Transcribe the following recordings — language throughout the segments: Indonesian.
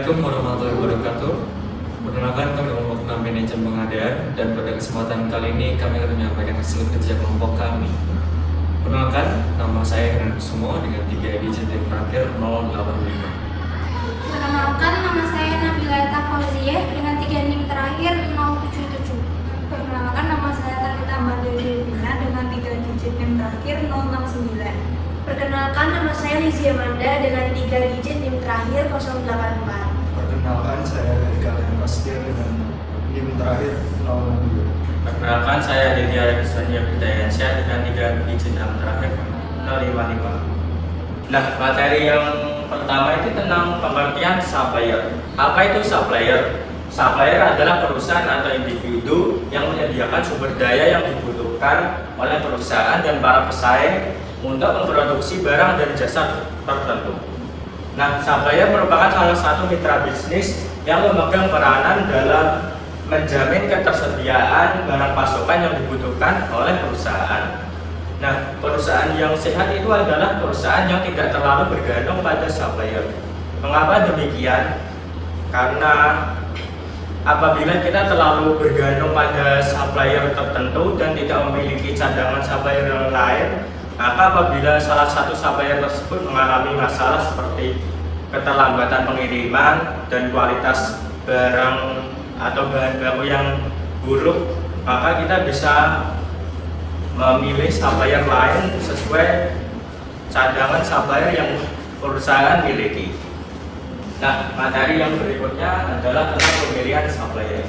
Assalamualaikum warahmatullahi wabarakatuh. Perkenalkan, kami merupakan manajemen pengadaan dan pada kesempatan kali ini kami akan menyampaikan hasil kerja kelompok kami. Perkenalkan, nama saya Heran Kusumo dengan 3 digit yang terakhir 085. Perkenalkan, nama saya Nabila Eta Fauziah dengan 3 NIM terakhir 077. Perkenalkan, nama saya Talita Mbadeli Devina dengan 3 digit NIM terakhir 069. Perkenalkan, nama saya Lizzie Amanda dengan 3 digit NIM terakhir 084. Perkenalkan, saya dari kalian Prasetya dengan NIM terakhir 062. Perkenalkan, saya Dedya Rekiswania Bidayasya dengan 3 digit NIM terakhir 055. Nah, materi yang pertama itu tentang pengertian supplier. Apa itu supplier? Supplier adalah perusahaan atau individu yang menyediakan sumber daya yang dibutuhkan oleh perusahaan dan para pesaing untuk memproduksi barang dan jasa tertentu. Nah, supplier merupakan salah satu mitra bisnis yang memegang peranan dalam menjamin ketersediaan barang pasokan yang dibutuhkan oleh perusahaan. Nah, perusahaan yang sehat itu adalah perusahaan yang tidak terlalu bergantung pada supplier. Mengapa demikian? Karena apabila kita terlalu bergantung pada supplier tertentu dan tidak memiliki cadangan supplier yang lain, maka apabila salah satu supplier tersebut mengalami masalah seperti keterlambatan pengiriman dan kualitas barang atau bahan baku yang buruk, maka kita bisa memilih supplier lain sesuai cadangan supplier yang perusahaan miliki. Nah, materi yang berikutnya adalah tentang pemilihan supplier.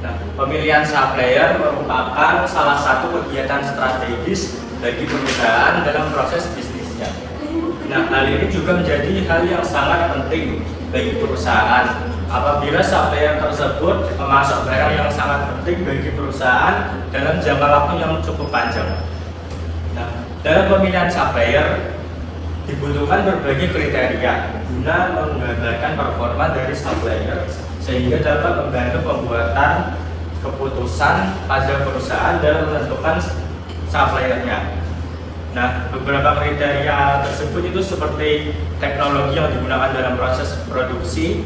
Nah, pemilihan supplier merupakan salah satu kegiatan strategis bagi perusahaan dalam proses bisnisnya. Nah, hal ini juga menjadi hal yang sangat penting bagi perusahaan. Apabila supplier tersebut memasok barang yang sangat penting bagi perusahaan dalam jangka waktu yang cukup panjang. Nah, dalam pemilihan supplier dibutuhkan berbagai kriteria guna menggambarkan performa dari supplier sehingga dapat membantu pembuatan keputusan pada perusahaan dalam menentukan suppliernya. Nah, beberapa kriteria tersebut itu seperti teknologi yang digunakan dalam proses produksi,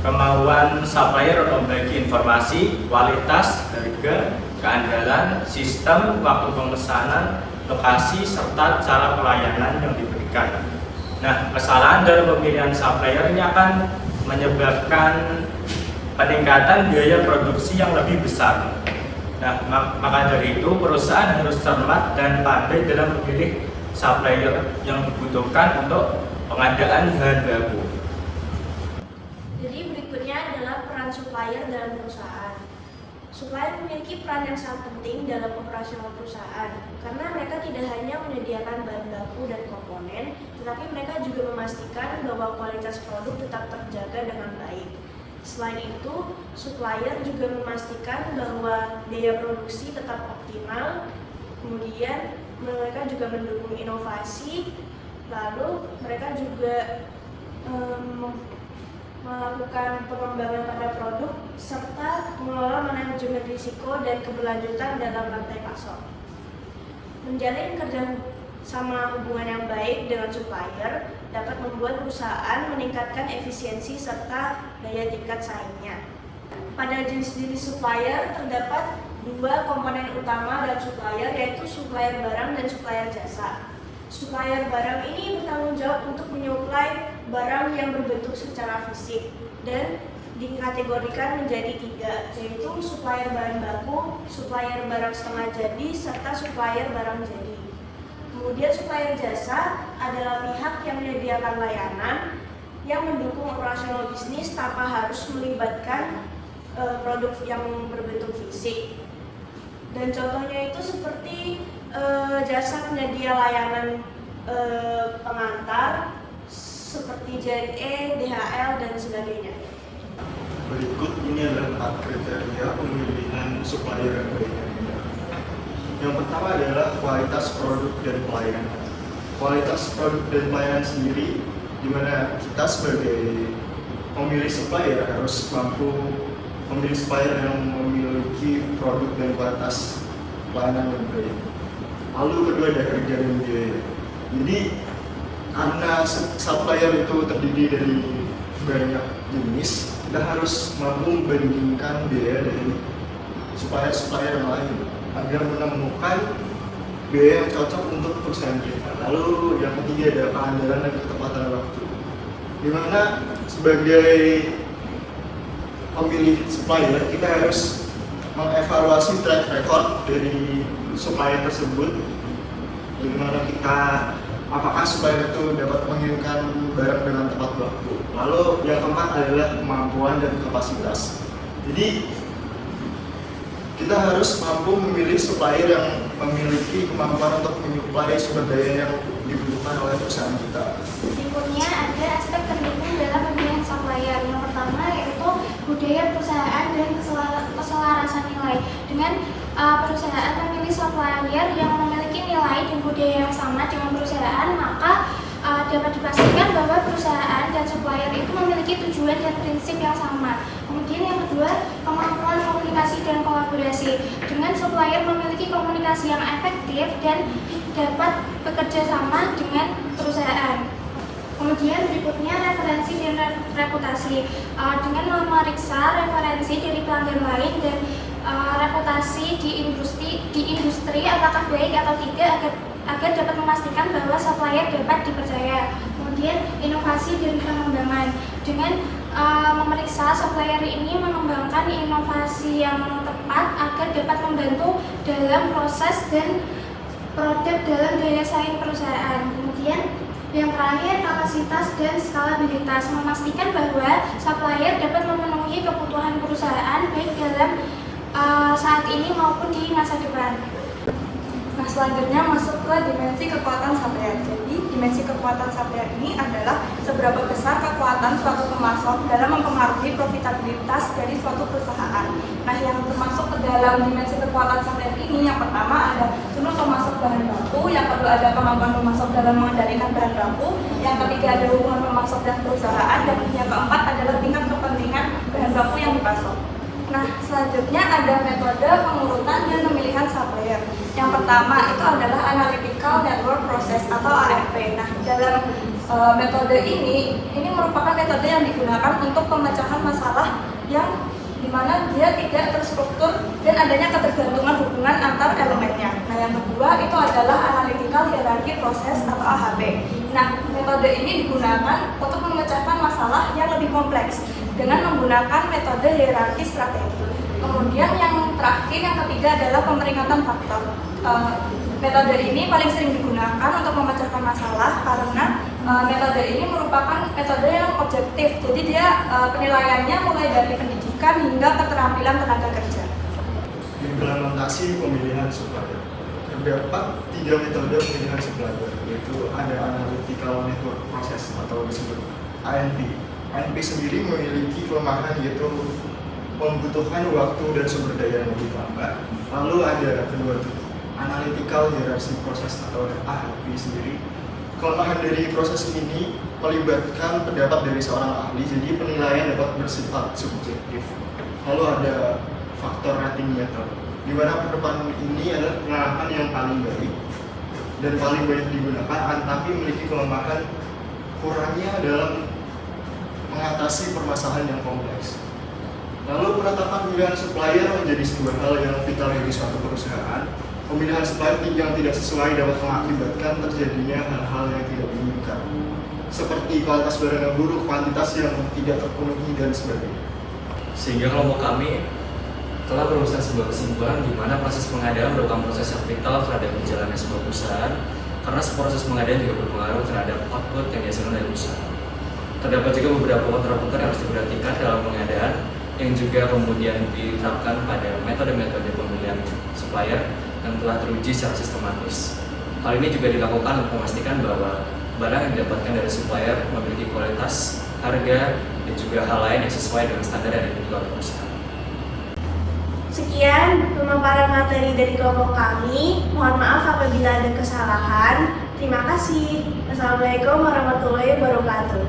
kemauan supplier untuk membagi informasi, kualitas, harga, keandalan, sistem, waktu pemesanan, lokasi, serta cara pelayanan yang diberikan. Nah, kesalahan dalam pemilihan supplier ini akan menyebabkan peningkatan biaya produksi yang lebih besar. Nah, maka dari itu perusahaan harus cermat dan pandai dalam memilih supplier yang dibutuhkan untuk pengadaan bahan baku. Jadi berikutnya adalah peran supplier dalam perusahaan. Supplier memiliki peran yang sangat penting dalam operasional perusahaan karena mereka tidak hanya menyediakan bahan baku dan komponen, tetapi mereka juga memastikan bahwa kualitas produk tetap terjaga dengan baik. Selain itu, supplier juga memastikan bahwa biaya produksi tetap optimal, kemudian mereka juga mendukung inovasi, lalu mereka juga melakukan pengembangan pada produk serta mengelola manajemen risiko dan keberlanjutan dalam rantai pasok. Menjalin kerjasama hubungan yang baik dengan supplier dapat membuat perusahaan meningkatkan efisiensi serta daya tingkat saingnya. Pada jenis-jenis supplier terdapat 2 komponen utama dalam supplier, yaitu supplier barang dan supplier jasa. Supplier barang ini bertanggung jawab untuk menyuplai barang yang berbentuk secara fisik dan dikategorikan menjadi 3, yaitu supplier bahan baku, supplier barang setengah jadi, serta supplier barang jadi. Kemudian supplier jasa adalah pihak yang menyediakan layanan yang mendukung operasional bisnis tanpa harus melibatkan produk yang berbentuk fisik. Dan contohnya itu seperti jasa penyedia layanan pengantar seperti JNE, DHL, dan sebagainya. Berikut ini adalah 4 kriteria pemilihan supplier yang baik. Yang pertama adalah kualitas produk dan pelayanan. Kualitas produk dan pelayanan sendiri, di mana kita sebagai pemilih supplier harus mampu memilih supplier yang memiliki produk dan kualitas pelayanan yang baik. Lalu kedua ada harga dan biaya. Jadi karena supplier itu terdiri dari banyak jenis, kita harus mampu membandingkan biaya dari supplier-supplier yang lain agar menemukan biaya yang cocok untuk perusahaan kita. Lalu yang ketiga ada keandalan dan ketepatan waktu, di mana sebagai pemilih supplier kita harus mengevaluasi track record dari supplier tersebut, di mana kita apakah supplier itu dapat mengirimkan barang dengan tepat waktu. Lalu yang keempat adalah kemampuan dan kapasitas. Jadi kita harus mampu memilih supplier yang memiliki kemampuan untuk menyuplai sumber daya yang dibutuhkan oleh perusahaan kita. Berikutnya ada aspek penting dalam pemilihan supplier. Yang pertama yaitu budaya perusahaan dan keselarasan nilai. Dengan perusahaan memilih supplier yang memiliki nilai dan budaya yang sama dengan perusahaan, maka dapat dipastikan bahwa perusahaan dan supplier itu memiliki tujuan dan prinsip yang sama. Kemudian yang kedua, kemampuan komunikasi dan kolaborasi. Dengan supplier memiliki komunikasi yang efektif dan dapat bekerja sama dengan perusahaan. Kemudian berikutnya referensi dan reputasi. Dengan memeriksa referensi dari pelanggan lain dan reputasi di industri apakah baik atau tidak agar dapat memastikan bahwa supplier dapat dipercaya. Kemudian inovasi dan pengembangan. Dengan memeriksa supplier ini mengembangkan inovasi yang tepat agar dapat membantu dalam proses dan produk dalam daya saing perusahaan. Kemudian yang terakhir, kapasitas dan skalabilitas, memastikan bahwa supplier dapat memenuhi kebutuhan perusahaan baik dalam saat ini maupun di masa depan. Nah, selanjutnya masuk ke dimensi kekuatan supplier. Jadi, dimensi kekuatan supplier ini adalah seberapa besar kekuatan suatu pemasok dalam mempengaruhi profitabilitas dari suatu perusahaan. Nah, yang termasuk ke dalam dimensi kekuatan supplier ini, yang pertama ada jumlah pemasok bahan baku, yang kedua ada kemampuan pemasok dalam mengendalikan bahan baku, yang ketiga ada hubungan pemasok dan perusahaan, dan yang keempat adalah tingkat kepentingan bahan baku yang dipasok. Nah, selanjutnya ada metode pengurutan dan pemilihan supplier. Yang pertama itu adalah Analytical Network Process atau ANP. Nah, dalam metode ini merupakan metode yang digunakan untuk pemecahan masalah yang dimana dia tidak terstruktur dan adanya ketergantungan hubungan antar elemennya. Nah, yang kedua itu adalah Analytical Hierarchy Process atau AHP. Nah, metode ini digunakan untuk memecahkan masalah yang lebih kompleks dengan menggunakan metode hierarki strategi. Kemudian yang terakhir, yang ketiga adalah pemeringkatan faktor. Metode ini paling sering digunakan untuk memecahkan masalah karena metode ini merupakan metode yang objektif. Jadi dia penilaiannya mulai dari pendidikan hingga keterampilan tenaga kerja. Implementasi pemilihan supplier. Terdapat 3 metode pemilihan supplier, yaitu ada Analytical Network Process atau disebut ANP. ANP sendiri memiliki kelemahan, yaitu membutuhkan waktu dan sumber daya yang lebih lambat. Lalu ada kedua itu Analytical Hierarchy Process atau AHP sendiri. Kelemahan dari proses ini melibatkan pendapat dari seorang ahli, jadi penilaian dapat bersifat subjektif. Lalu ada faktor rating method, di mana penerapan ini adalah penerapan yang paling baik dan paling banyak digunakan, tapi memiliki kelemahan kurangnya dalam mengatasi permasalahan yang kompleks. Lalu penetapan pilihan supplier menjadi sebuah hal yang vital bagi suatu perusahaan. Pemilihan supplier yang tidak sesuai dapat mengakibatkan terjadinya hal-hal yang tidak diinginkan, seperti kualitas barang yang buruk, kuantitas yang tidak terpenuhi, dan sebagainya. Sehingga kelompok kami telah merumuskan sebuah kesimpulan di mana proses pengadaan merupakan proses yang vital terhadap berjalannya sebuah perusahaan, karena proses pengadaan juga berpengaruh terhadap output yang dihasilkan dari perusahaan. Terdapat juga beberapa faktor-faktor yang harus diperhatikan dalam pengadaan yang juga kemudian diterapkan pada metode-metode pemilihan supplier yang telah teruji secara sistematis. Hal ini juga dilakukan untuk memastikan bahwa barang yang didapatkan dari supplier memiliki kualitas, harga, dan juga hal lain yang sesuai dengan standar yang dibutuhkan oleh perusahaan. Sekian pemaparan materi dari kelompok kami. Mohon maaf apabila ada kesalahan. Terima kasih. Wassalamualaikum warahmatullahi wabarakatuh.